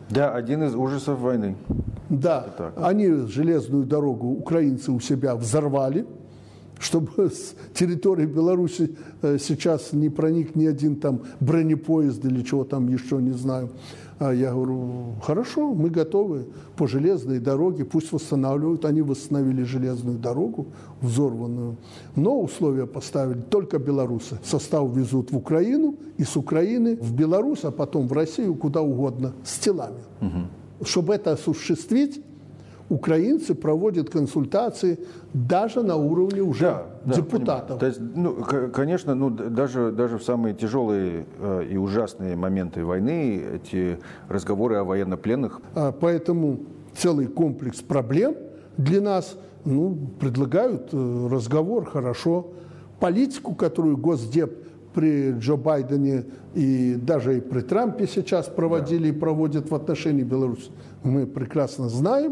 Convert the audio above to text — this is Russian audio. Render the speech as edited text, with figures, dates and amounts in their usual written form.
Да, один из ужасов войны. Да, они железную дорогу украинцы у себя взорвали, чтобы с территории Беларуси сейчас не проник ни один там бронепоезд или чего там еще, не знаю. А я говорю, хорошо, мы готовы по железной дороге, пусть восстанавливают. Они восстановили железную дорогу, взорванную, но условия поставили только белорусы. Состав везут в Украину, и с Украины в Беларусь, а потом в Россию, куда угодно, с телами. Чтобы это осуществить, украинцы проводят консультации даже на уровне уже депутатов. То есть, конечно, даже в самые тяжелые и ужасные моменты войны эти разговоры о военнопленных. Поэтому целый комплекс проблем для нас предлагают разговор, хорошо. Политику, которую Госдеп при Джо Байдене и даже и при Трампе сейчас проводили и проводят в отношении Беларуси, мы прекрасно знаем.